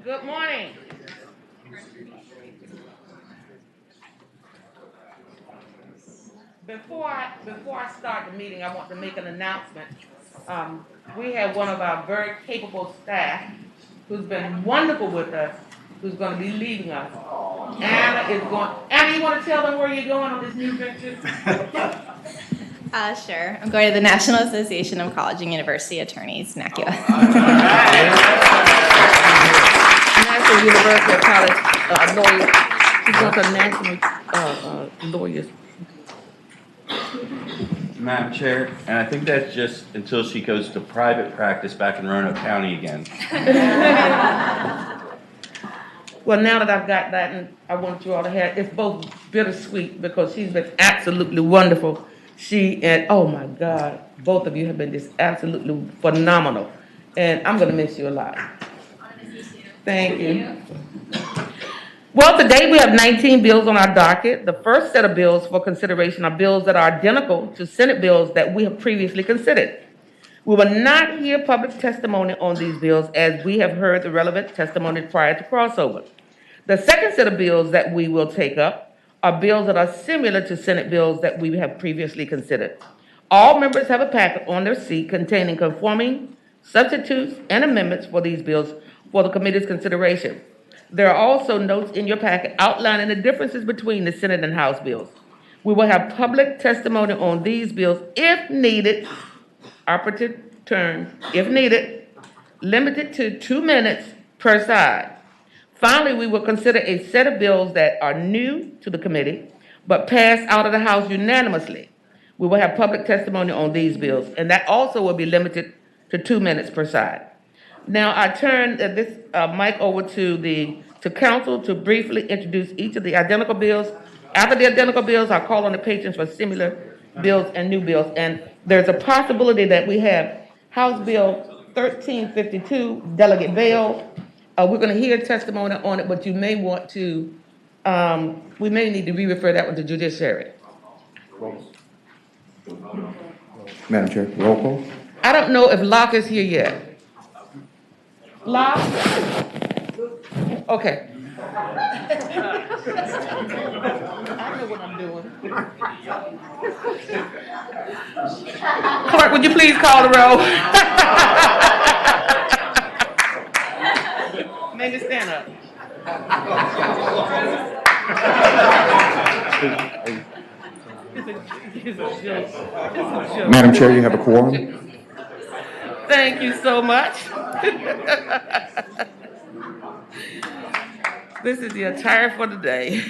Good morning. Before I start the meeting, I want to make an announcement. We have one of our very capable staff who's been wonderful with us, who's going to be leaving us. Anna is going. Anna, you want to tell them where you're going on this new venture? Sure. I'm going to the National Association of College and University Attorneys, NACUA. National University of College Lawyers. She's going to National Lawyers. Madam Chair, and I think that's just until she goes to private practice back in Roanoke County again. Well, now that I've got that, and I want you all to have, it's both bittersweet because she's been absolutely wonderful. She and, oh my God, both of you have been just absolutely phenomenal. And I'm going to miss you a lot. Thank you. Well, today we have 19 bills on our docket. The first set of bills for consideration are bills that are identical to Senate bills that we have previously considered. We will not hear public testimony on these bills as we have heard the relevant testimony prior to crossover. The second set of bills that we will take up are bills that are similar to Senate bills that we have previously considered. All members have a packet on their seat containing conforming substitutes and amendments for these bills for the committee's consideration. There are also notes in your packet outlining the differences between the Senate and House bills. We will have public testimony on these bills if needed, operative term, if needed, limited to 2 minutes per side. Finally, we will consider a set of bills that are new to the committee but passed out of the House unanimously. We will have public testimony on these bills, and that also will be limited to 2 minutes per side. Now, I turn this mic over to council to briefly introduce each of the identical bills. After the identical bills, I'll call on the patrons for similar bills and new bills. And there's a possibility that we have House Bill 1352, Delegate Bell. We're going to hear testimony on it, but you may want to, we may need to re-refer that one to judiciary. Madam Chair, roll call. I don't know if Locke is here yet. Locke? Okay. I know what I'm doing. Clerk, would you please call the roll? Maybe stand up. It's a joke. Madam Chair, you have a quorum. Thank you so much. This is the attire for the day.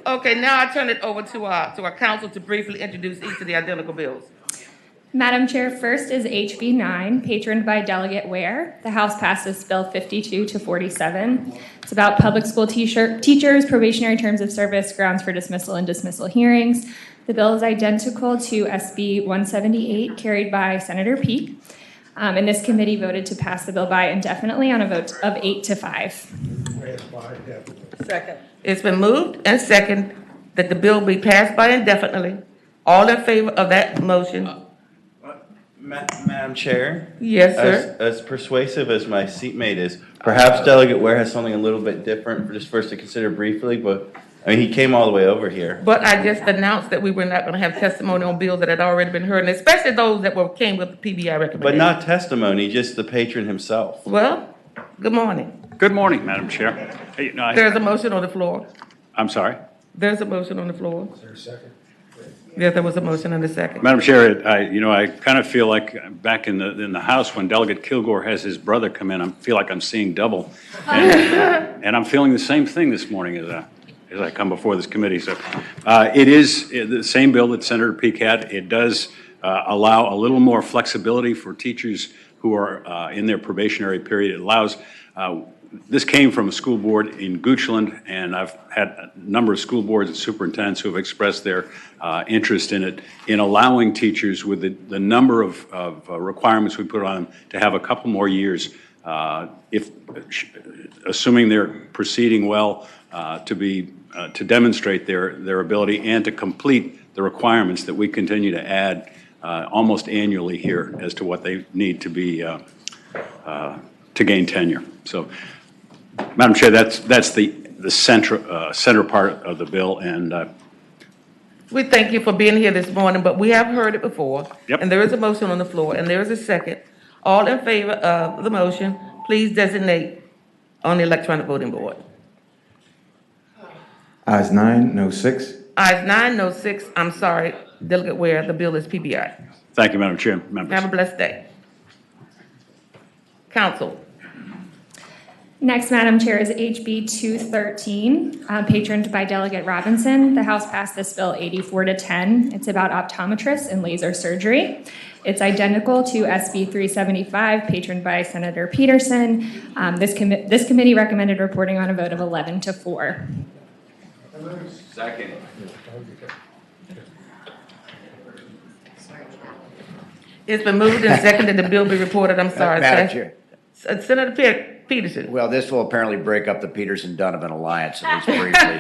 Okay, now I turn it over to our council to briefly introduce each of the identical bills. Madam Chair, first is HB 9, patroned by Delegate Ware. The House passed this bill 52 to 47. It's about public school teachers, probationary terms of service, grounds for dismissal and dismissal hearings. The bill is identical to SB 178, carried by Senator Peake. And this committee voted to pass the bill by indefinitely on a vote of 8 to 5. Second. It's been moved and second that the bill be passed by indefinitely. All in favor of that motion? Madam Chair? Yes, sir. As persuasive as my seatmate is, perhaps Delegate Ware has something a little bit different for us to consider briefly, but I mean, he came all the way over here. But I just announced that we were not going to have testimony on bills that had already been heard, and especially those that came with the PBI recommendation. But not testimony, just the patron himself. Well, good morning. Good morning, Madam Chair. Hey, no, There's a motion on the floor. I'm sorry. There's a motion on the floor. Is there a second? Yes, there was a motion and a second. Madam Chair, I kind of feel like back in the House when Delegate Kilgore has his brother come in, I feel like I'm seeing double. And I'm feeling the same thing this morning as I come before this committee. So it is the same bill that Senator Peake had. It does allow a little more flexibility for teachers who are in their probationary period. It allows this came from a school board in Goochland, and I've had a number of school boards and superintendents who have expressed their interest in it, in allowing teachers with the number of requirements we put on them to have a couple more years, assuming they're proceeding well, to demonstrate their ability and to complete the requirements that we continue to add almost annually here as to what they need to be to gain tenure. So, Madam Chair, that's the center part of the bill, and We thank you for being here this morning, but we have heard it before. Yep. And there is a motion on the floor, and there is a second. All in favor of the motion, please designate on the electronic voting board. Ayes 9, no 6. Ayes 9, no 6. I'm sorry, Delegate Ware, the bill is PBI. thank you, Madam Chair, members. Have a blessed day. Council. Next, Madam Chair, is HB 213, patroned by Delegate Robinson. The House passed this bill 84-10. It's about optometrists and laser surgery. It's identical to SB 375, patroned by Senator Peterson. This committee recommended reporting on a vote of 11-4. Second. It's been moved and seconded the bill be reported. I'm sorry. Madam Chair. Senator Peterson. Well, this will apparently break up the Peterson-Donovan alliance, at least briefly.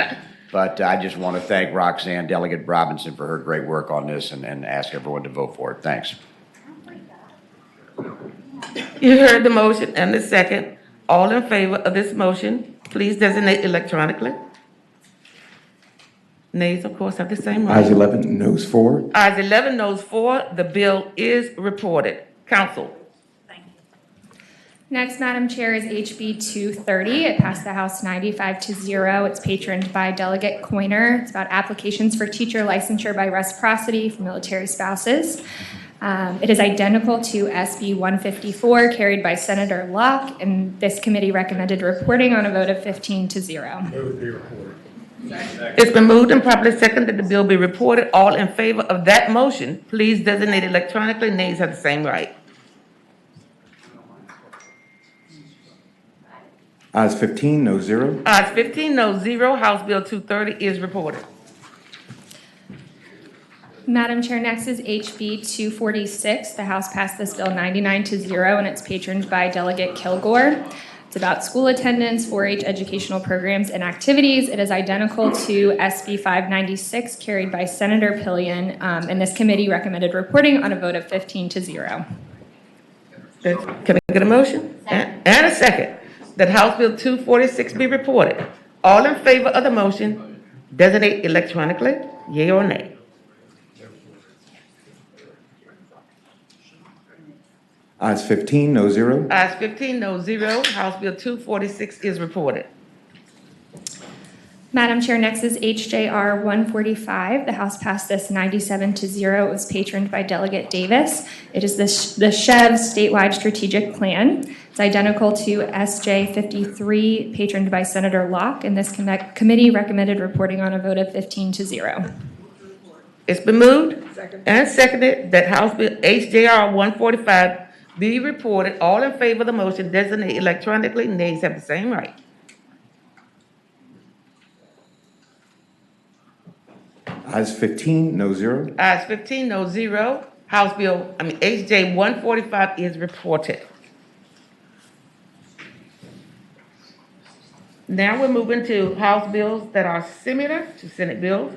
But I just want to thank Roxanne, Delegate Robinson, for her great work on this and ask everyone to vote for it. Thanks. You heard the motion and the second. All in favor of this motion, please designate electronically. Nays, of course, have the same right. Ayes 11, noes 4. Ayes 11, noes 4. The bill is reported. Council. Next, Madam Chair, is HB 230. It passed the House 95-0. It's patroned by Delegate Coiner. It's about applications for teacher licensure by reciprocity for military spouses. It is identical to SB 154, carried by Senator Locke, and this committee recommended reporting on a vote of 15-0. It's been moved and properly seconded that the bill be reported. All in favor of that motion, please designate electronically. Nays have the same right. Ayes 15, no 0. Ayes 15, no 0. House Bill 230 is reported. Madam Chair, next is HB 246. The House passed this bill 99-0, and it's patroned by Delegate Kilgore. It's about school attendance, 4-H educational programs and activities. It is identical to SB 596, carried by Senator Pillion, and this committee recommended reporting on a vote of 15-0. Can I get a motion? And a second. That House Bill 246 be reported. All in favor of the motion, designate electronically, yea or nay. Ayes 15, no 0. Ayes 15, no 0. House Bill 246 is reported. Madam Chair, next is HJR 145. The House passed this 97-0. It was patroned by Delegate Davis. It is the SHEV statewide strategic plan. It's identical to SJ 53, patroned by Senator Locke, and this committee recommended reporting on a vote of 15-0. It's been moved and seconded that House Bill HJR 145 be reported. All in favor of the motion, designate electronically. Nays have the same right. Ayes 15, no 0. Ayes 15, no 0. HJ 145 is reported. Now we're moving to House bills that are similar to Senate bills.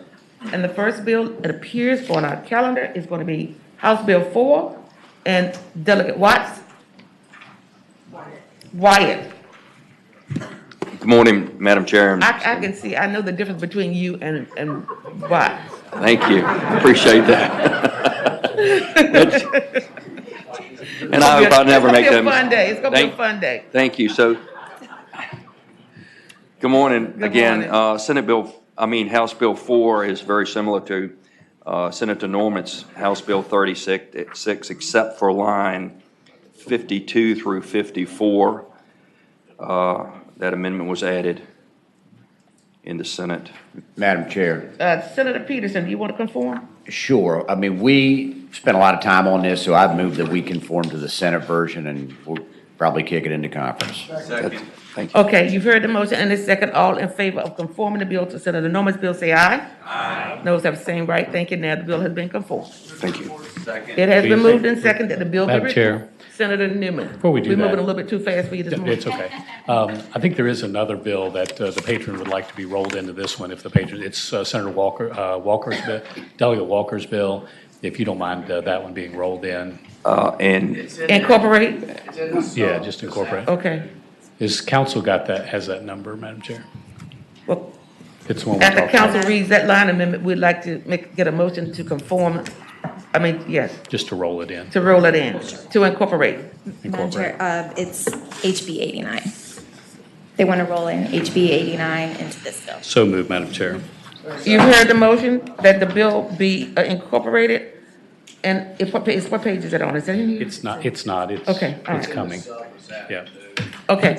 And the first bill, it appears on our calendar, is going to be House Bill 4 and Delegate Wyatt. Good morning, Madam Chair. I can see, I know the difference between you and Wyatt. Thank you. Appreciate that. And I hope I never make that It's going to be a fun day. It's going to be a Thank- fun day. Thank you. So, good morning Good again. morning. House Bill 4 is very similar to Senator Norman's House Bill 36, except for line 52 through 54. That amendment was added in the Senate. Madam Chair. Senator Peterson, do you want to conform? Sure. I mean, we spent a lot of time on this, so I've moved that we conform to the Senate version, and we'll probably kick it into conference. Thank you. Okay, you've heard the motion and the second. All in favor of conforming the bill to Senator Norman's bill, say aye. Aye. Those have the same right. Thank you. Now the bill has been conformed. Thank you. It has been moved and seconded that the bill be Madam reported. Chair. Senator Newman. Before we do We're that- moving a little bit too fast for you this morning. It's okay. I think there is another bill that the patron would like to be rolled into this one if the patron, it's Senator Walker's bill, Delegate Walker's bill. if you don't mind that one being rolled in. And Incorporate, Yeah, just incorporate. okay. Is council got that, has that number, Madam Chair? Well, It's the one we're after talking about, council reads that line amendment, we'd like to get a motion to conform, yes, just to roll it in. to roll it in, to incorporate. Madam Incorporate. Chair, it's HB 89. They want to roll in HB 89 into this bill. So moved, Madam Chair. You've heard the motion that the bill be incorporated, and what page is it on? Is that in here? It's not, it's, Okay, all it's right. coming. Yeah. Okay.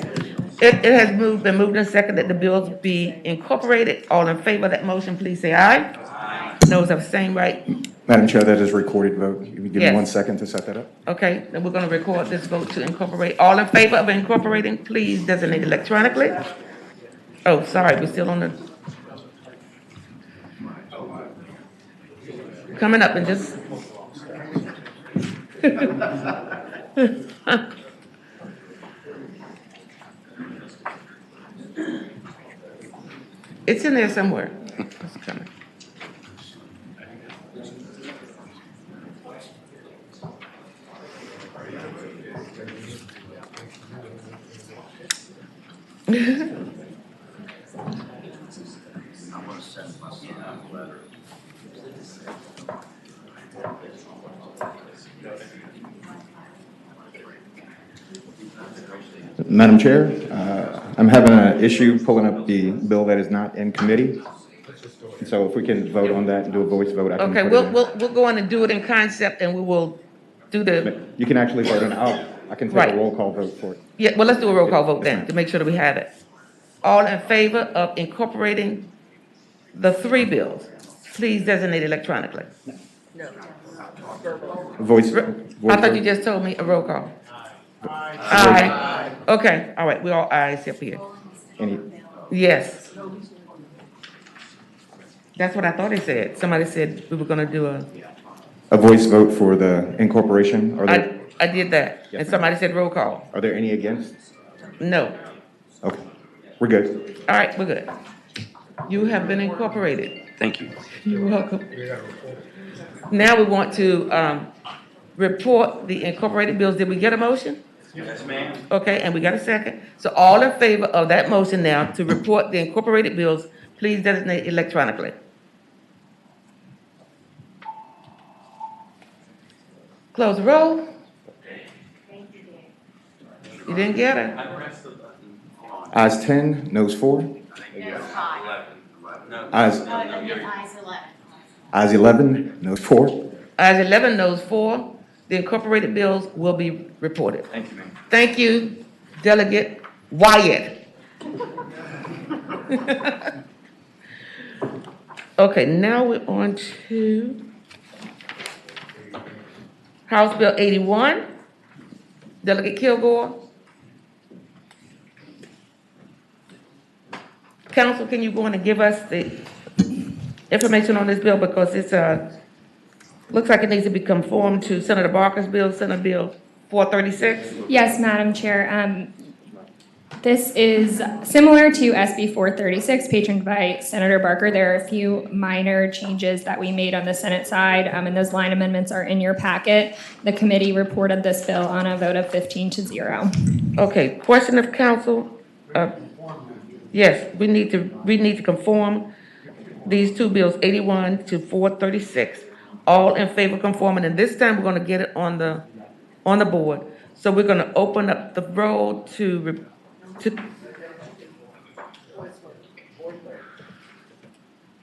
It has been moved and seconded that the bills be incorporated. All in favor of that motion, please say aye. Aye. Those of the same right. Madam Chair, that is recorded vote. You can give me Yes. 1 second to set that up. Okay, then we're gonna record this vote to incorporate. All in favor of incorporating, please designate electronically. Oh, sorry, we're still on the. Coming up and just. It's in there somewhere. It's coming. Madam Chair, I'm having an issue pulling up the bill that is not in committee. So if we can vote on that and do a voice vote, I can Okay, put it we'll, in. we'll go on and do it in concept and we will do the, You can actually vote on it. I can take Right. a roll call vote for it. yeah, well, let's do a roll call vote then to make sure that we have it. All in favor of incorporating the three bills, please designate electronically. Voice. I thought you vote. just told me a roll call. Aye. Okay, all right, we all ayes up here. Any, Yes. That's what I thought he said. Somebody said we were gonna do a voice vote for the incorporation? I did that, and somebody said roll call. Are there any against? No. Okay, we're good. All right, we're good. You have been incorporated. thank you. You're welcome. Now we want to report the incorporated bills. Did we get a motion? Yes, ma'am. Okay, and we got a second. So all in favor of that motion now to report the incorporated bills, please designate electronically. Close the roll. You didn't get it? Ayes 10, noes 4. Ayes, ayes 11, noes 4. Ayes 11, noes 4. The incorporated bills will be reported. Thank you, ma'am. Thank you, Delegate Wyatt. Okay, now we're on to House Bill 81. Delegate Kilgore. Council, can you go in and give us the information on this bill because it's looks like it needs to be conformed to Senator Barker's bill, Senate Bill 436. Yes, Madam Chair. This is similar to SB 436, patroned by Senator Barker. There are a few minor changes that we made on the Senate side, and those line amendments are in your packet. The committee reported this bill on a vote of 15-0. Okay, question of council. Yes, we need to conform these two bills, 81 to 436. All in favor of conforming, and this time we're gonna get it on the board. So we're gonna open up the road to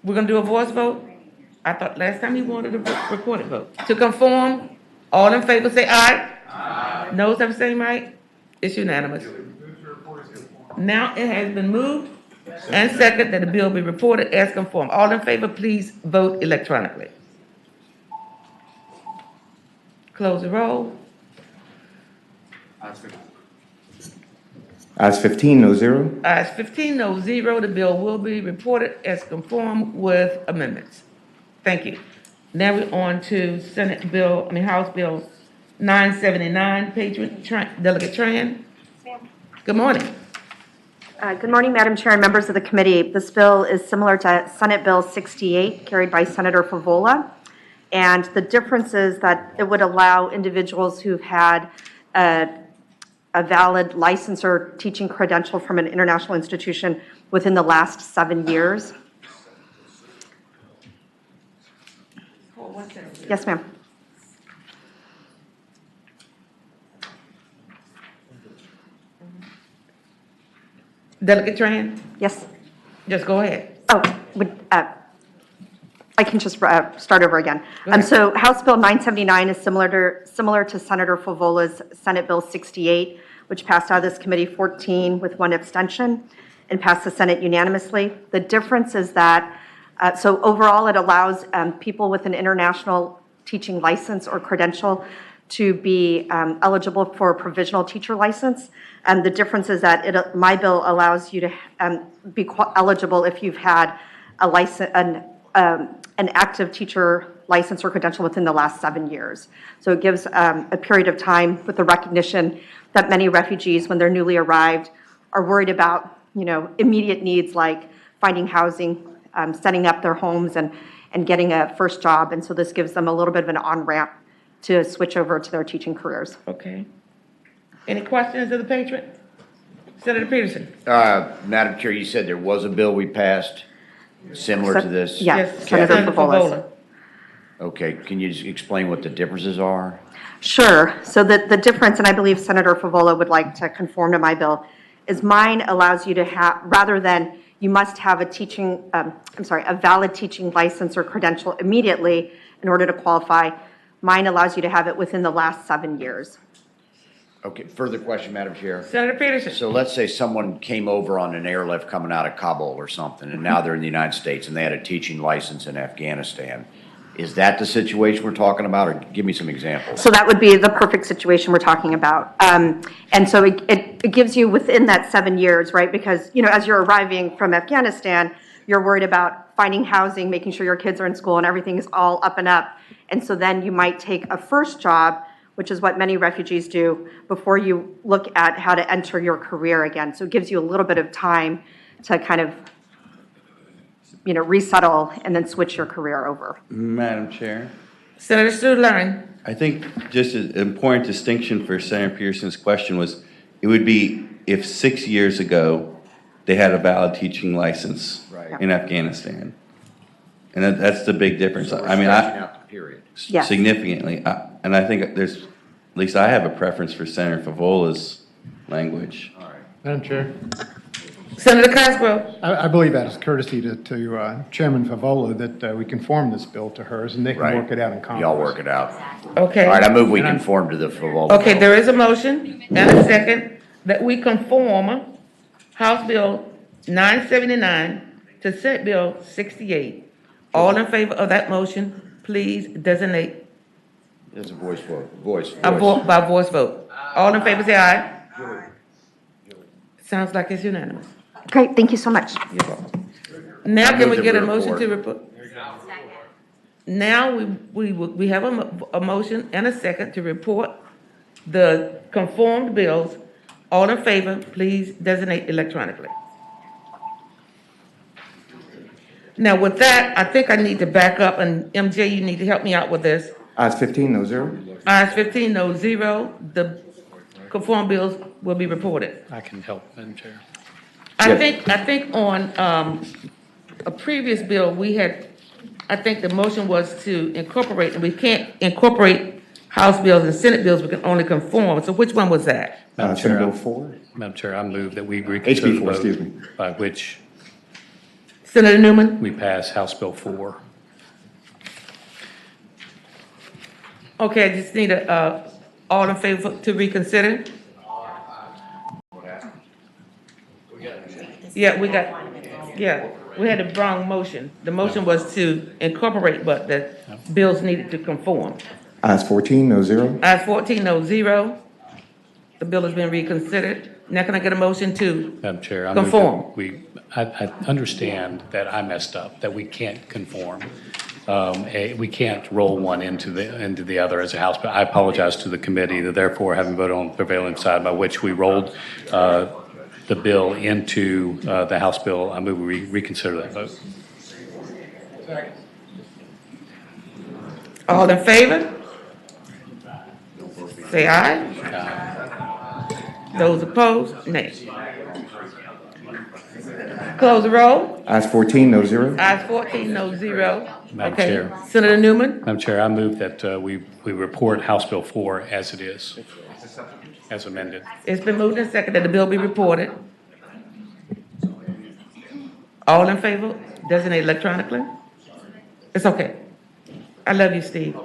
we're gonna do a voice vote? I thought last time you wanted a recorded vote. To conform, all in favor say aye. Aye. Noes have the same right? It's unanimous. Now it has been moved and second that the bill be reported as conform. All in favor, please vote electronically. Close the roll. Ayes 15, no 0. Ayes 15, no 0. The bill will be reported as conform with amendments. Thank you. Now we're on to House Bill 979, Delegate Tran. Good morning. Good morning, Madam Chair and members of the committee. This bill is similar to Senate Bill 68, carried by Senator Favola. And the difference is that it would allow individuals who've had a valid license or teaching credential from an international institution within the last 7 years. Yes, ma'am. Delegate Tran, Yes. just go ahead. Oh, I can just start over again. Go ahead. So House Bill 979 is similar to Senator Favola's Senate Bill 68, which passed out of this committee 14 with 1 abstention and passed the Senate unanimously. The difference is that, so overall, it allows people with an international teaching license or credential to be eligible for a provisional teacher license. And the difference is that my bill allows you to be eligible if you've had a license, an active teacher license or credential within the last 7 years. So it gives a period of time with the recognition that many refugees, when they're newly arrived, are worried about, immediate needs like finding housing, setting up their homes, and getting a first job. And so this gives them a little bit of an on-ramp to switch over to their teaching careers. Okay. Any questions of the patron? Senator Peterson? Madam Chair, you said there was a bill we passed similar to this? Yes, Senator Favola's. Okay, can you just explain what the differences are? Sure. So the difference, and I believe Senator Favola would like to conform to my bill, is mine allows you to have, rather than you must have a valid teaching license or credential immediately in order to qualify, mine allows you to have it within the last 7 years. Okay, further question, Madam Chair. Senator Peterson? So let's say someone came over on an airlift coming out of Kabul or something, and now they're in the United States and they had a teaching license in Afghanistan. Is that the situation we're talking about, or give me some examples? So that would be the perfect situation we're talking about. And so it gives you within that 7 years, right? Because, as you're arriving from Afghanistan, you're worried about finding housing, making sure your kids are in school and everything is all up and up. And so then you might take a first job, which is what many refugees do, before you look at how to enter your career again. So it gives you a little bit of time to kind of, resettle and then switch your career over. Madam Chair, Senator Sutherland? I think just an important distinction for Senator Peterson's question was, it would be if 6 years ago they had a valid teaching license Right. in Afghanistan. And that's the big difference. So we're I mean, stretching out the period. Yes. significantly. And I think at least I have a preference for Senator Favola's language. Madam Chair, Senator Cosgrove? I believe out of courtesy to Chairman Favola that we conform this bill to hers and they can Right. work it out in Congress. Y'all work it out. Okay. All right, I move we And I'm- conform to the Favola. Okay, bill. there is a motion and a second that we conform House Bill 979 to Senate Bill 68. All in favor of that motion, please designate It's a voice vote, voice. by voice vote. All in favor, say aye. Sounds like it's unanimous. Great, thank you so much. You're welcome. Now can we move get a the motion to report. report? Now we have a motion and a second to report the conformed bills. All in favor, please designate electronically. Now with that, I think I need to back up, and MJ, you need to help me out with this. Ayes 15, no zero. Ayes 15, no zero. The conformed bills will be reported. I can help, Madam Chair. I Yes. think on a previous bill, I think the motion was to incorporate, and we can't incorporate House bills and Senate bills, we can only conform. So which one was that? Madam Senate Chair, Bill 4. Madam Chair, I move that we reconsider the HB 4, excuse vote me. by which Senator Newman? we pass House Bill 4. Okay, I just need all in favor to reconsider? Yeah, we had a wrong motion. The motion was to incorporate, but the bills needed to conform. Ayes 14, no zero. Ayes 14, no zero. The bill has been reconsidered. Now can I get a motion to Madam Chair, I move conform? that I understand that I messed up, that we can't conform. We can't roll one into the other as a House, but I apologize to the committee that therefore, having voted on the prevailing side by which we rolled the bill into the House bill, I move we reconsider that vote. All in favor? Say aye. Those opposed, nay. Close the roll. Ayes 14, no zero. Ayes 14, no zero. Madam Okay. Chair. Senator Newman? Madam Chair, I move that we report House Bill 4 as it is, as amended. It's been moved and seconded that the bill be reported. All in favor, designate electronically? It's okay. I love you, Steve.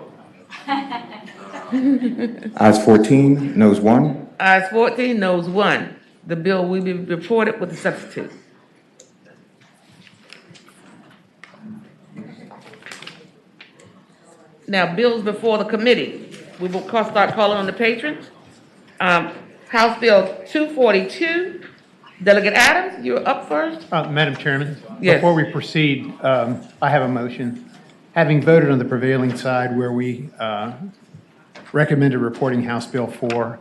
Ayes 14, noes 1. Ayes 14, noes 1. The bill will be reported with the substitute. Now, bills before the committee. We will start calling on the patrons. House Bill 242, Delegate Adams, you're up first. Madam Chairman? Yes. Before we proceed, I have a motion. Having voted on the prevailing side where we recommended reporting House Bill 4,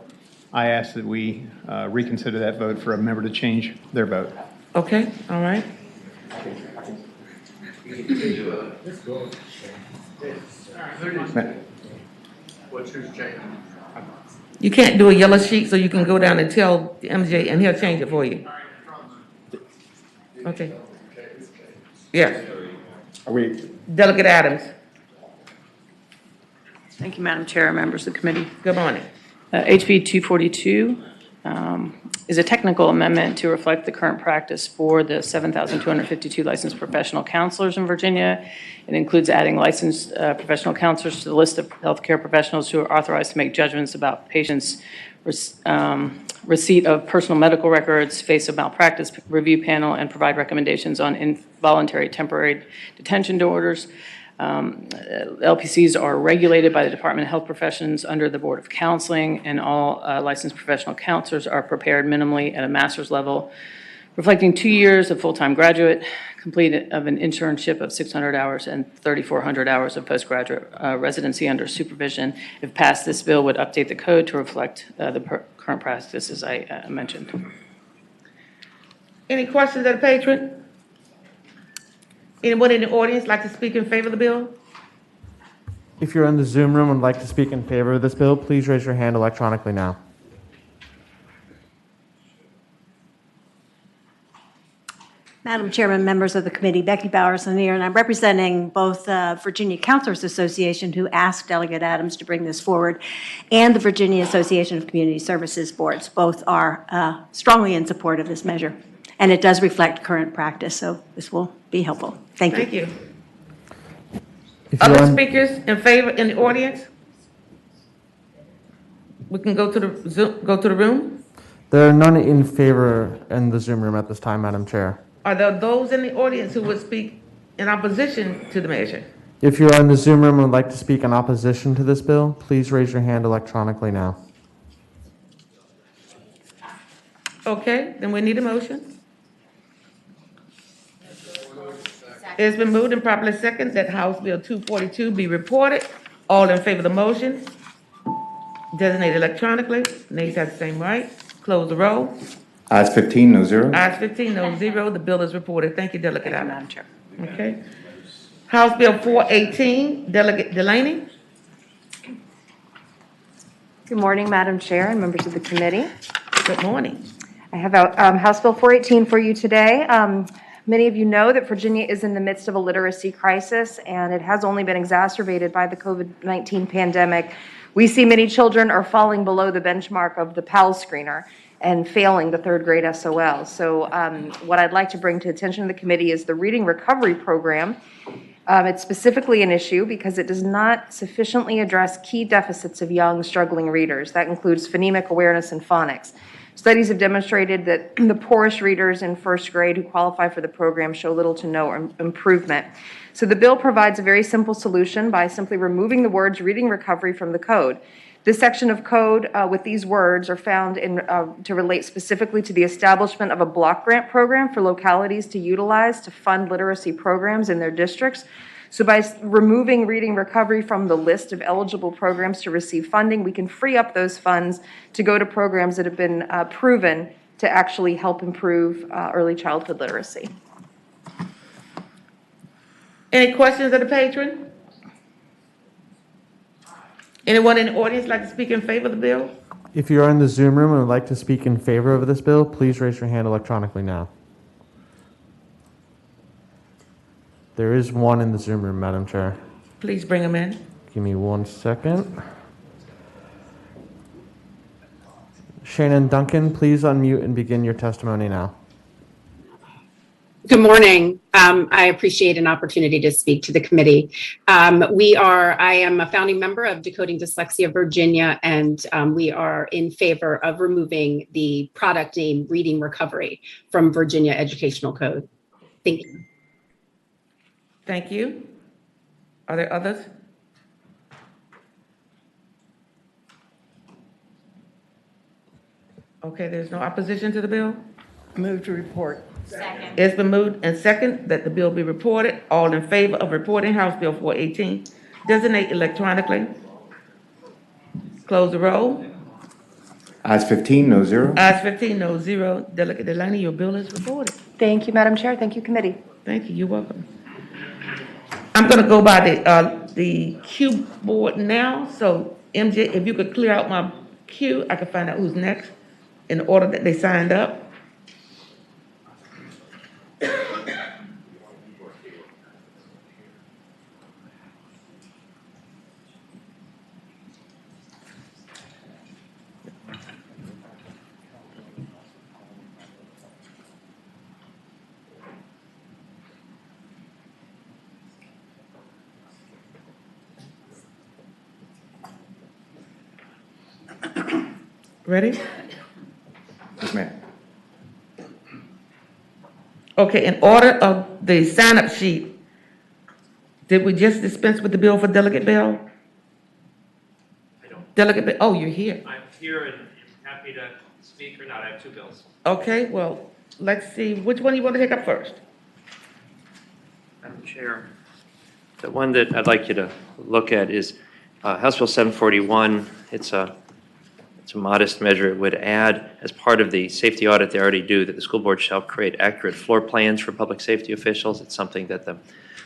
I ask that we reconsider that vote for a member to change their vote. Okay, all right. You can't do a yellow sheet, so you can go down and tell MJ, and he'll change it for you. Okay. Yeah. Are we? Delegate Adams, Thank you, Madam Chair, members of the committee. good morning. HB 242 is a technical amendment to reflect the current practice for the 7,252 licensed professional counselors in Virginia. It includes adding licensed professional counselors to the list of healthcare professionals who are authorized to make judgments about patients' receipt of personal medical records, face of malpractice review panel, and provide recommendations on involuntary temporary detention orders. LPCs are regulated by the Department of Health Professions under the Board of Counseling, and all licensed professional counselors are prepared minimally at a master's level, reflecting 2 years of full-time graduate, completed of an internship of 600 hours and 3,400 hours of postgraduate residency under supervision. If passed, this bill would update the code to reflect the current practices I mentioned. Any questions of the patron? Anyone in the audience like to speak in favor of the bill? If you're in the Zoom room and would like to speak in favor of this bill, please raise your hand electronically now. Madam Chairman, members of the committee, Becky Bowers-Lanier, and I'm representing both the Virginia Counselors Association, who asked Delegate Adams to bring this forward, and the Virginia Association of Community Services Boards. Both are strongly in support of this measure, and it does reflect current practice, so this will be helpful. Thank you. Thank you. If you're Other on- speakers in favor in the audience? We can go to the Zoom, go to the room. There are none in favor in the Zoom room at this time, Madam Chair. Are there those in the audience who would speak in opposition to the measure? If you are in the Zoom room and would like to speak in opposition to this bill, please raise your hand electronically now. Okay, then we need a motion. It's been moved and properly second that House Bill 242 be reported. All in favor of the motion, designate electronically. Nays have the same right. Close the roll. Ayes 15, no zero. Ayes 15, no zero. The bill is reported. Thank you, Delegate Thank you, Adams. Madam Chair. Okay. House Bill 418, Delegate Delaney. Good morning, Madam Chair and members of the committee. Good morning. I have House Bill 418 for you today. Many of you know that Virginia is in the midst of a literacy crisis, and it has only been exacerbated by the COVID-19 pandemic. We see many children are falling below the benchmark of the PAL screener and failing the third grade SOL. So what I'd like to bring to attention of the committee is the Reading Recovery Program. It's specifically an issue because it does not sufficiently address key deficits of young, struggling readers. That includes phonemic awareness and phonics. Studies have demonstrated that the poorest readers in first grade who qualify for the program show little to no improvement. So the bill provides a very simple solution by simply removing the words reading recovery from the code. This section of code with these words are found to relate specifically to the establishment of a block grant program for localities to utilize to fund literacy programs in their districts. So by removing reading recovery from the list of eligible programs to receive funding, we can free up those funds to go to programs that have been proven to actually help improve early childhood literacy. Any questions of the patron? Anyone in the audience like to speak in favor of the bill? If you are in the Zoom room and would like to speak in favor of this bill, please raise your hand electronically now. There is one in the Zoom room, Madam Chair. Please bring them in. Give me 1 second. Shannon Duncan, please unmute and begin your testimony now. Good morning. I appreciate an opportunity to speak to the committee. I am a founding member of Decoding Dyslexia Virginia, and we are in favor of removing the product name Reading Recovery from Virginia Educational Code. Thank you. Thank you. Are there others? Okay, there's no opposition to the bill? Move to report. Second. It's been moved and second that the bill be reported. All in favor of reporting House Bill 418, designate electronically. Close the roll. Ayes 15, no zero. Ayes 15, no zero. Delegate Delaney, your bill is reported. Thank you, Madam Chair. Thank you, committee. Thank you. You're welcome. I'm going to go by the queue board now. So, MJ, if you could clear out my queue, I can find out who's next in the order that they signed up. Ready? Yes, ma'am. Okay, in order of the sign-up sheet, did we just dispense with the bill for Delegate Bell? I don't. Delegate Bell, oh, you're here. I'm here and happy to speak or not. I have two bills. Okay, well, let's see, which one you want to take up first? Madam Chair, the one that I'd like you to look at is House Bill 741. It's a modest measure. It would add, as part of the safety audit they already do, that the school board shall create accurate floor plans for public safety officials. It's something that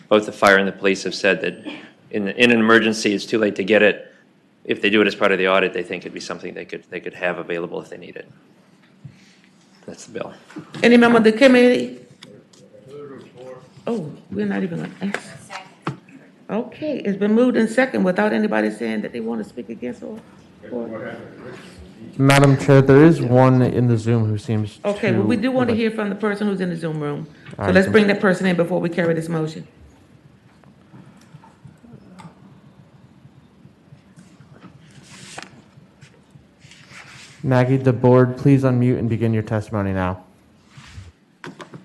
both the fire and the police have said that in an emergency, it's too late to get it. If they do it as part of the audit, they think it'd be something they could have available if they need it. That's the bill. Any member of the committee? Oh, we're not even on ask. Okay, it's been moved in second without anybody saying that they want to speak against or. Madam Chair, there is one in the Zoom who seems Okay, to... well, we do want to hear from the person who's in the Zoom room. So All right, let's bring that person in before we carry this motion. Maggie DeBoard, please unmute and begin your testimony now.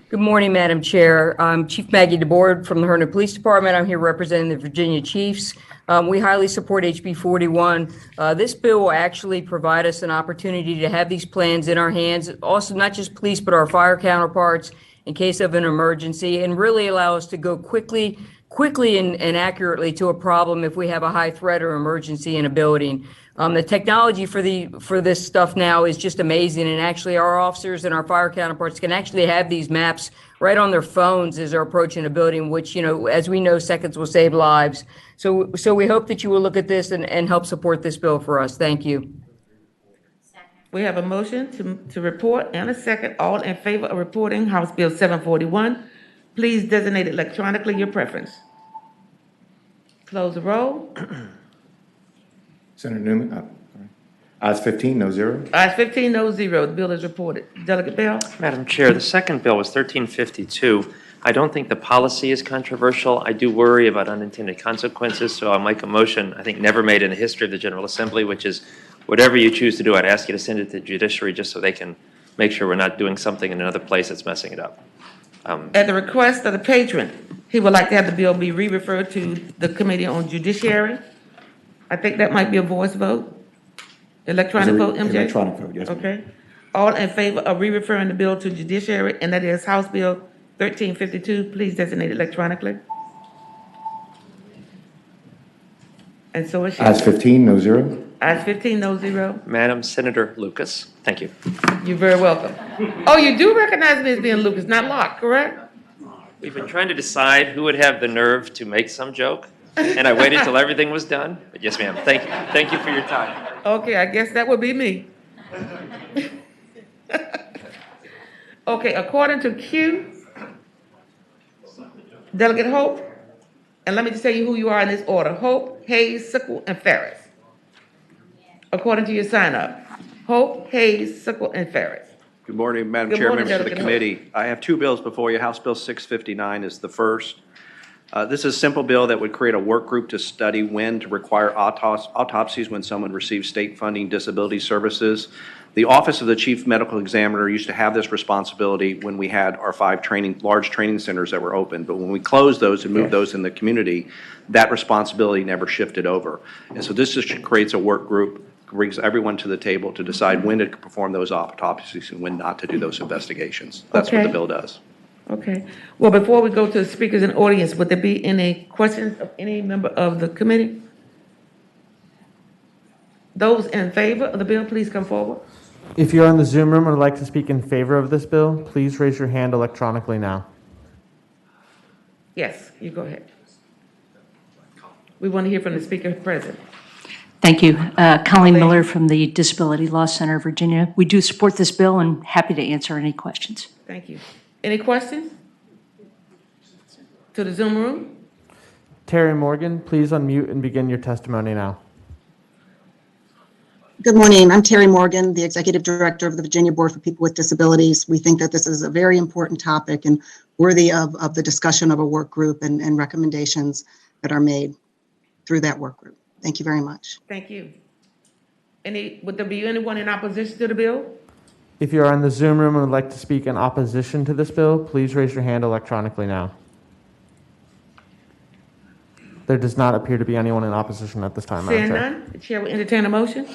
Good morning, Madam Chair. I'm Chief Maggie DeBoard from the Herndon Police Department. I'm here representing the Virginia Chiefs. We highly support HB 41. This bill will actually provide us an opportunity to have these plans in our hands, also not just police, but our fire counterparts in case of an emergency, and really allow us to go quickly and accurately to a problem if we have a high threat or emergency in a building. The technology for this stuff now is just amazing, and actually our officers and our fire counterparts can actually have these maps right on their phones as they're approaching a building, which, as we know, seconds will save lives. So we hope that you will look at this and help support this bill for us. Thank you. We have a motion to report and a second. All in favor of reporting House Bill 741, please designate electronically your preference. Close the roll. Senator Newman, ayes 15, no zero. Ayes 15, no zero. The bill is reported. Delegate Bell? Madam Chair, the second bill was 1352. I don't think the policy is controversial. I do worry about unintended consequences, so I'll make a motion, I think never made in the history of the General Assembly, which is whatever you choose to do, I'd ask you to send it to the judiciary just so they can make sure we're not doing something in another place that's messing it up. At the request of the patron, he would like to have the bill be re-referred to the Committee on Judiciary. I think that might be a voice vote. Electronic vote, MJ? Electronic vote, yes. Okay. All in favor of re-referring the bill to Judiciary, and that is House Bill 1352, please designate electronically. And so is she. Ayes 15, no zero. Ayes 15, no zero. Madam Senator Lucas, thank you. You're very welcome. Oh, you do recognize me as being Lucas, not Locke, correct? We've been trying to decide who would have the nerve to make some joke. And I waited till everything was done. But yes, ma'am. Thank you for your time. Okay, I guess that would be me. Okay, according to Q, Delegate Hope, and let me just tell you who you are in this order: Hope, Hayes, Sickle, and Ferris. According to your sign up, Hope, Hayes, Sickle, and Ferris. Good morning, Madam Good Chair, morning, members of the Delegate committee. I have two bills before you. House Bill 659 is the first. This is a simple bill that would create a work group to study when to require autopsies when someone receives state funding disability services. The Office of the Chief Medical Examiner used to have this responsibility when we had our 5 large training centers that were open. But when we closed those and moved those in the community, that responsibility never shifted over. And so this just creates a work group, brings everyone to the table to decide when to perform those autopsies and when not to do those investigations. That's what the Okay. bill does. Okay. Well, before we go to the speakers and audience, would there be any questions of any member of the committee? Those in favor of the bill, please come forward. If you're in the Zoom room and would like to speak in favor of this bill, please raise your hand electronically now. Yes, you go ahead. We want to hear from the speaker present. Thank you. Colleen Miller from the Disability Law Center of Virginia. We do support this bill and happy to answer any questions. Thank you. Any questions? To the Zoom room? Terry Morgan, please unmute and begin your testimony now. Good morning. I'm Terry Morgan, the Executive Director of the Virginia Board for People with Disabilities. We think that this is a very important topic and worthy of the discussion of a work group and recommendations that are made through that work group. Thank you very much. Thank you. Would there be anyone in opposition to the bill? If you are in the Zoom room and would like to speak in opposition to this bill, please raise your hand electronically now. There does not appear to be anyone in opposition at this time, Madam Seeing Chair. none, the chair will entertain a motion.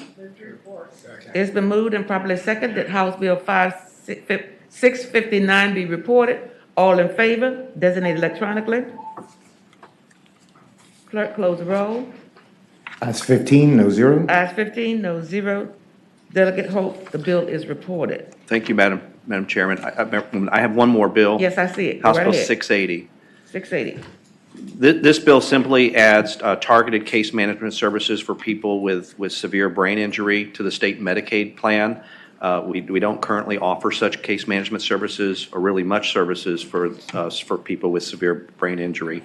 It's been moved and properly seconded that House Bill 659 be reported. All in favor, designate electronically. Clerk, close the roll. Ayes 15, no zero. Ayes 15, no zero. Delegate Hope, the bill is reported. Thank you, Madam Chairman. I have one more bill. Yes, I see it. Go House right Bill ahead. 680. 680. This bill simply adds targeted case management services for people with severe brain injury to the state Medicaid plan. We don't currently offer such case management services or really much services for people with severe brain injury.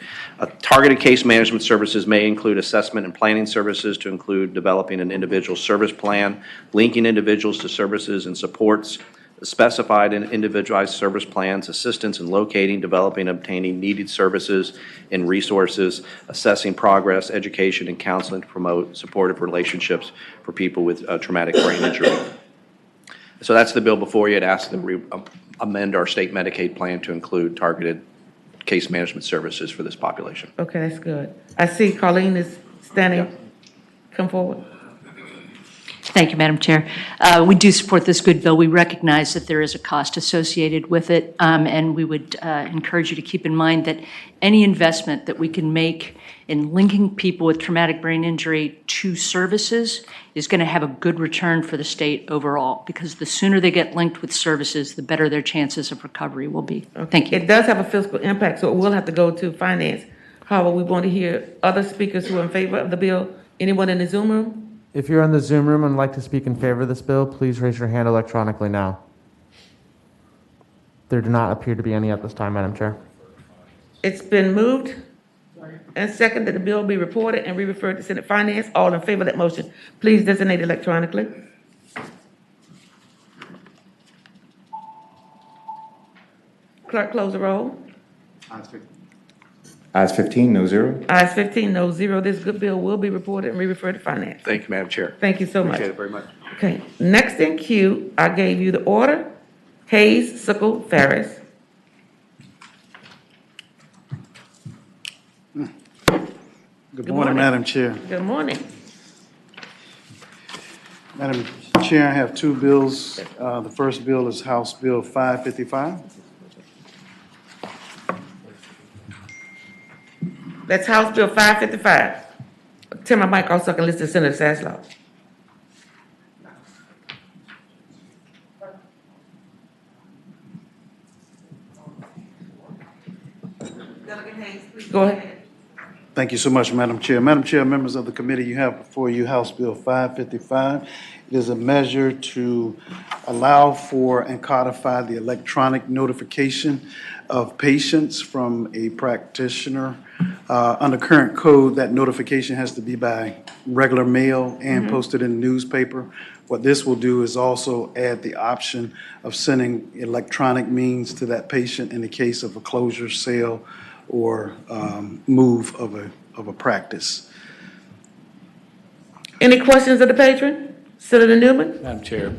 Targeted case management services may include assessment and planning services to include developing an individual service plan, linking individuals to services and supports, specified and individualized service plans, assistance in locating, developing, obtaining needed services and resources, assessing progress, education, and counseling to promote supportive relationships for people with traumatic brain injury. So that's the bill before you. It asks them to amend our state Medicaid plan to include targeted case management services for this population. Okay, that's good. I see Colleen is standing. Come forward. Thank you, Madam Chair. We do support this good bill. We recognize that there is a cost associated with it, and we would encourage you to keep in mind that any investment that we can make in linking people with traumatic brain injury to services is going to have a good return for the state overall, because the sooner they get linked with services, the better their chances of recovery will be. Thank you. It does have a fiscal impact, so it will have to go to finance. However, we want to hear other speakers who are in favor of the bill. Anyone in the Zoom room? If you're in the Zoom room and would like to speak in favor of this bill, please raise your hand electronically now. There do not appear to be any at this time, Madam Chair. It's been moved and seconded that the bill be reported and re-referred to Senate Finance. All in favor of that motion, please designate electronically. Clerk, close the roll. Ayes 15, no zero. Ayes 15, no zero. This good bill will be reported and re-referred to Finance. Thank you, Madam Chair. Thank you so much. Appreciate it very much. Okay, next in queue, I gave you the order. Hayes, Sickle, Ferris. Good morning, Madam Chair. Good morning. Madam Chair, I have two bills. The first bill is House Bill 555. That's House Bill 555. Turn my mic off so I can listen to Senator Sasslaw. Delegate Hayes, please go ahead. Thank you so much, Madam Chair. Madam Chair, members of the committee, you have before you House Bill 555. It is a measure to allow for and codify the electronic notification of patients from a practitioner. Under current code, that notification has to be by regular mail and posted in the newspaper. What this will do is also add the option of sending electronic means to that patient in the case of a closure, sale, or move of a practice. Any questions of the patron? Senator Newman? Madam Chair,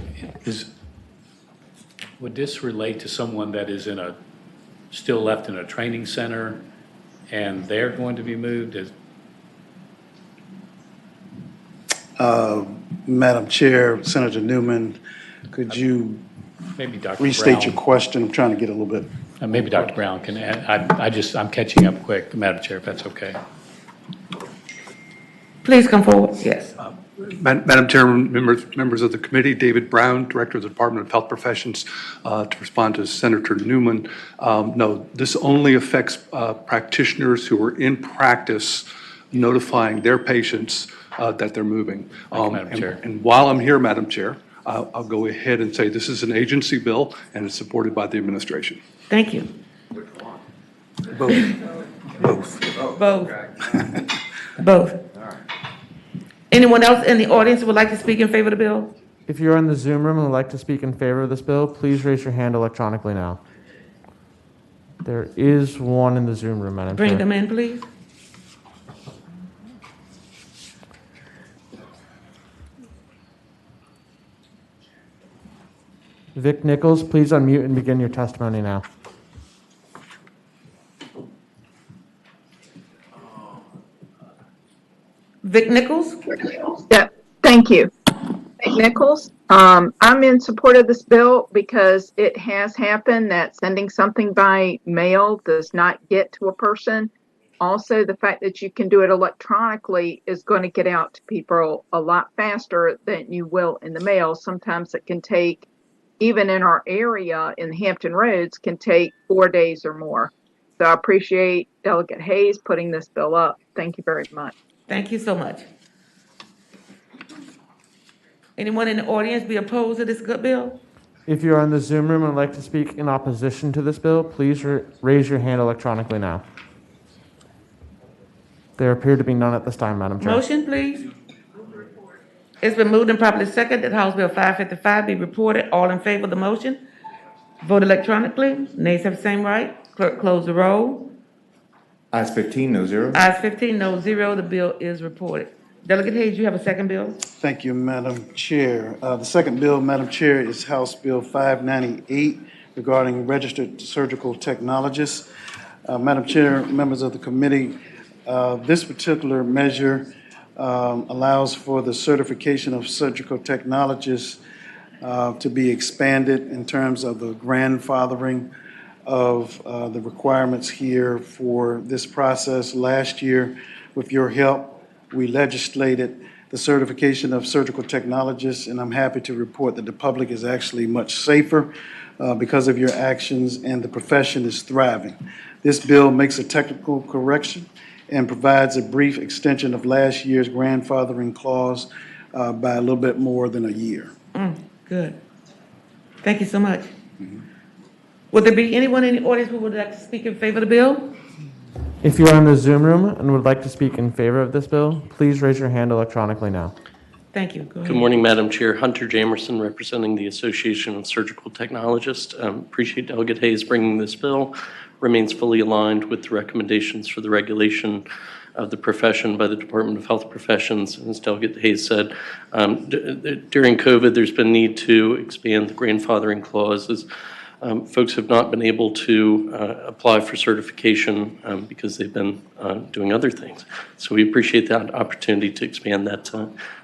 would this relate to someone that is still left in a training center and they're going to be moved? Madam Chair, Senator Newman, could you maybe Dr. restate Brown, your question? I'm trying to get a little bit. Maybe Dr. Brown can add. I'm catching up quick, Madam Chair, if that's okay. Please come forward. Yes. Madam Chairman, members of the committee, David Brown, Director of the Department of Health Professions, to respond to Senator Newman. No, this only affects practitioners who are in practice notifying their patients that they're moving. Madam Chair. And while I'm here, Madam Chair, I'll go ahead and say this is an agency bill and it's supported by the administration. Thank you. Both. Both. Both. Anyone else in the audience who would like to speak in favor of the bill? If you're in the Zoom room and would like to speak in favor of this bill, please raise your hand electronically now. There is one in the Zoom room, Madam Chair. Bring them in, please. Vic Nichols, please unmute and begin your testimony now. Vic Nichols? Yeah, thank you. Vic Nichols. I'm in support of this bill because it has happened that sending something by mail does not get to a person. Also, the fact that you can do it electronically is going to get out to people a lot faster than you will in the mail. Sometimes it can take, even in our area in Hampton Roads, can take 4 days or more. So I appreciate Delegate Hayes putting this bill up. Thank you very much. Thank you so much. Anyone in the audience be opposed to this good bill? If you are in the Zoom room and would like to speak in opposition to this bill, please raise your hand electronically now. There appear to be none at this time, Madam Chair. Motion, please. It's been moved and properly seconded that House Bill 555 be reported. All in favor of the motion? Vote electronically. Nays have the same right. Clerk, close the roll. Ayes 15, no zero. Ayes 15, no zero. The bill is reported. Delegate Hayes, you have a second bill? Thank you, Madam Chair. The second bill, Madam Chair, is House Bill 598 regarding registered surgical technologists. Madam Chair, members of the committee, this particular measure allows for the certification of surgical technologists to be expanded in terms of the grandfathering of the requirements here for this process. Last year, with your help, we legislated the certification of surgical technologists, and I'm happy to report that the public is actually much safer because of your actions, and the profession is thriving. This bill makes a technical correction and provides a brief extension of last year's grandfathering clause by a little bit more than a year. Good. Thank you so much. Would there be anyone in the audience who would like to speak in favor of the bill? If you are in the Zoom room and would like to speak in favor of this bill, please raise your hand electronically now. Thank you. Go ahead. Good morning, Madam Chair. Hunter Jamerson, representing the Association of Surgical Technologists. Appreciate Delegate Hayes bringing this bill. Remains fully aligned with the recommendations for the regulation of the profession by the Department of Health Professions. And as Delegate Hayes said, during COVID, there's been need to expand the grandfathering clauses. Folks have not been able to apply for certification because they've been doing other things. So we appreciate that opportunity to expand that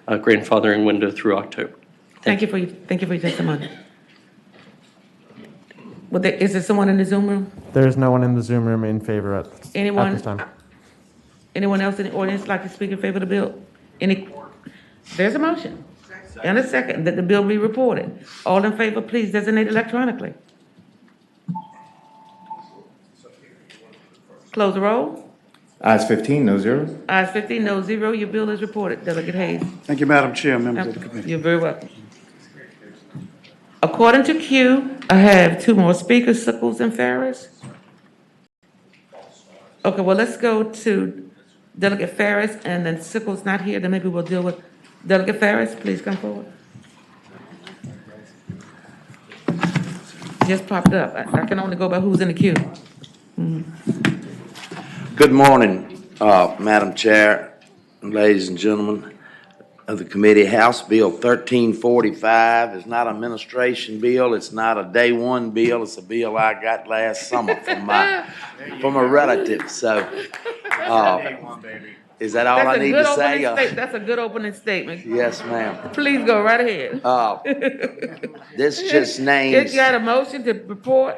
grandfathering window through October. Thank you for your testimony. Is there someone in the Zoom room? There is no one in the Zoom room in favor at Anyone? this time. Anyone else in the audience like to speak in favor of the bill? There's a motion and a second that the bill be reported. All in favor, please designate electronically. Close the roll. Ayes 15, no zero. Ayes 15, no zero. Your bill is reported. Delegate Hayes. Thank you, Madam Chair, members of the committee. You're very welcome. According to Q, I have two more speakers, Sickles and Ferris. Okay, well, let's go to Delegate Ferris, and then Sickles not here, then maybe we'll deal with Delegate Ferris. Please come forward. Just popped up. I can only go by who's in the queue. Good morning, Madam Chair, ladies and gentlemen of the committee. House Bill 1345 is not an administration bill. It's not a day one bill. It's a bill I got last summer from a relative. So, is that all I need to say? That's a good opening statement. Yes, ma'am. Please go right ahead. This just names. You got a motion to report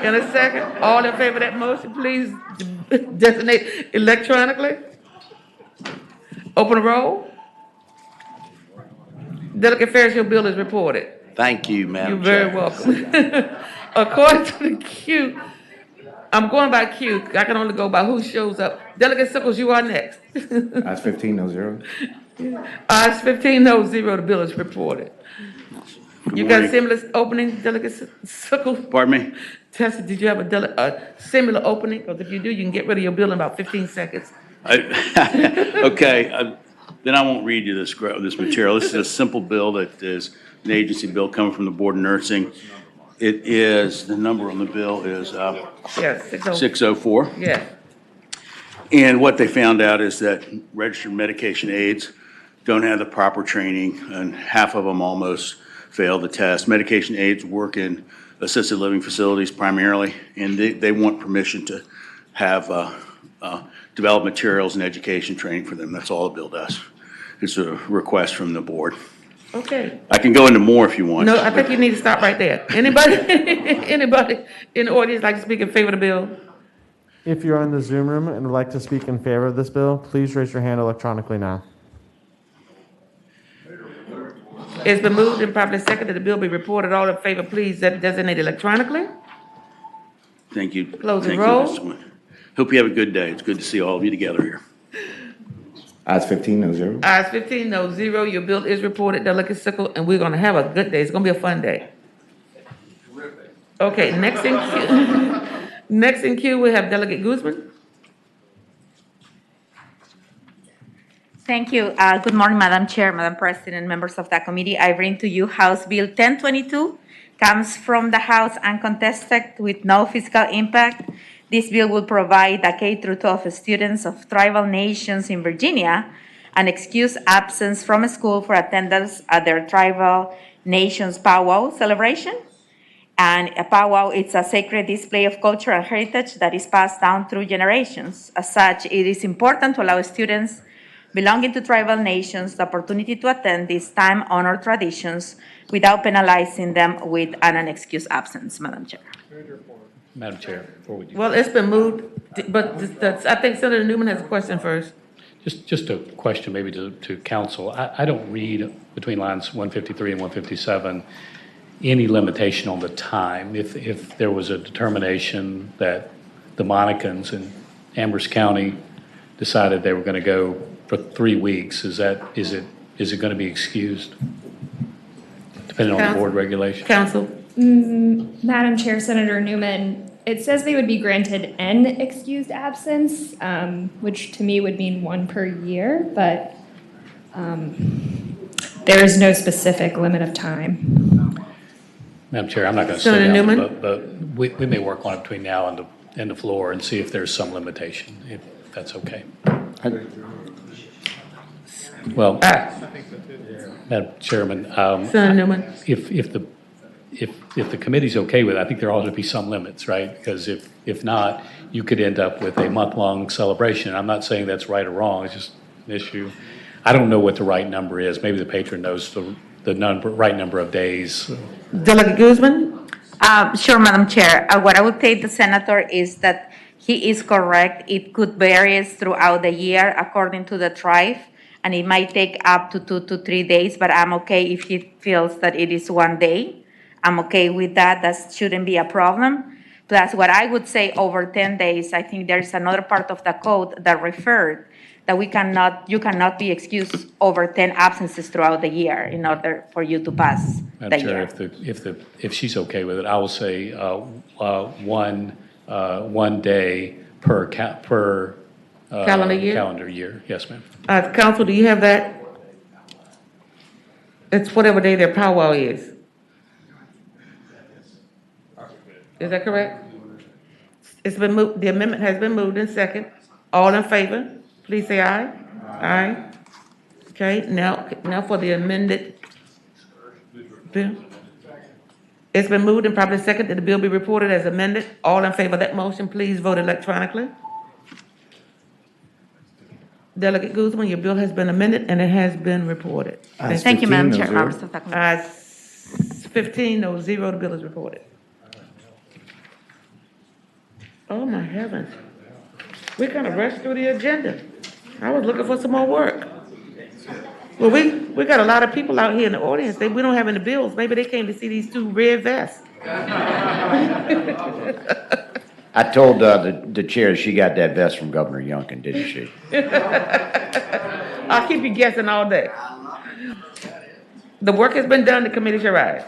in a second. All in favor of that motion, please designate electronically. Open the roll. Delegate Ferris, your bill is reported. Thank you, Madam You're Chair. very welcome. According to the queue, I'm going by queue. I can only go by who shows up. Delegate Sickles, you are next. Ayes 15, no zero. Ayes 15, no zero. The bill is reported. You got a similar opening, Delegate Sickles? Pardon me? Tessa, did you have a similar opening? Because if you do, you can get rid of your bill in about 15 seconds. Okay, then I won't read you this material. This is a simple bill that is an agency bill coming from the Board of Nursing. It is, the number on the bill is Yes, 604. Yeah. And what they found out is that registered medication aides don't have the proper training, and half of them almost fail the test. Medication aides work in assisted living facilities primarily, and they want permission to have develop materials and education training for them. That's all the bill does. It's a request from the board. Okay. I can go into more if you want. No, I think you need to stop right there. Anybody, anybody in the audience like to speak in favor of the bill? If you're in the Zoom room and would like to speak in favor of this bill, please raise your hand electronically now. It's been moved and properly seconded that the bill be reported. All in favor, please designate electronically. Thank you. Close the Thank roll. you, Mr. Wynn. Hope you have a good day. It's good to see all of you together here. Ayes 15, no zero. Ayes 15, no zero. Your bill is reported, Delegate Sickle, and we're gonna have a good day. It's gonna be a fun day. Okay, next in queue, next in queue, we have Delegate Guzman. Thank you. Good morning, Madam Chair, Madam President, members of the committee. I bring to you House Bill 1022, comes from the House uncontested with no fiscal impact. This bill will provide the K-12 students of tribal nations in Virginia an excused absence from school for attendance at their tribal nations powwow celebration. And a powwow, it's a sacred display of culture and heritage that is passed down through generations. As such, it is important to allow students belonging to tribal nations the opportunity to attend these time-honored traditions without penalizing them with an unexcused absence, Madam Chair. Madam Chair, before we do. Well, it's been moved, but I think Senator Newman has a question first. Just a question maybe to council. I don't read between lines 153 and 157 any limitation on the time. If there was a determination that the Monicans in Amherst County decided they were going to go for 3 weeks, is it going to be excused? Depending on the board regulation? Council. Madam Chair, Senator Newman, it says they would be granted an excused absence, which to me would mean one per year, but there is no specific limit of time. Madam Chair, I'm not going to Senator slow down, Newman? but we may work on it between now and the floor and see if there's some limitation, if that's okay. Well, Madam Chairman, Senator Newman? if the committee's okay with it, I think there ought to be some limits, right? Because if not, you could end up with a month-long celebration. I'm not saying that's right or wrong, it's just an issue. I don't know what the right number is. Maybe the patron knows the right number of days. Delegate Guzman? Sure, Madam Chair. What I would say to Senator is that he is correct. It could vary throughout the year according to the tribe, and it might take up to 2 to 3 days, but I'm okay if he feels that it is 1 day. I'm okay with that. That shouldn't be a problem. Plus, what I would say over 10 days, I think there's another part of the code that referred that you cannot be excused over 10 absences throughout the year in order for you to pass the Madam Chair, year. if she's okay with it, I will say one day per Calendar year? calendar year. Yes, ma'am. Council, do you have that? It's whatever day their powwow is. Is that correct? It's been moved, the amendment has been moved in second. All in favor, please say aye. Aye. Okay, now for the amended bill. It's been moved and probably second that the bill be reported as amended. All in favor of that motion, please vote electronically. Delegate Guzman, your bill has been amended and it has been reported. Thank you, Madam Chair. Members of the committee. Ayes 15-0, the bill is reported. Oh, my heavens. We kind of rushed through the agenda. I was looking for some more work. Well, we got a lot of people out here in the audience. We don't have any bills. Maybe they came to see these two red vests. I told the chair she got that vest from Governor Youngkin, didn't she? I'll keep you guessing all day. The work has been done. The committee shall rise.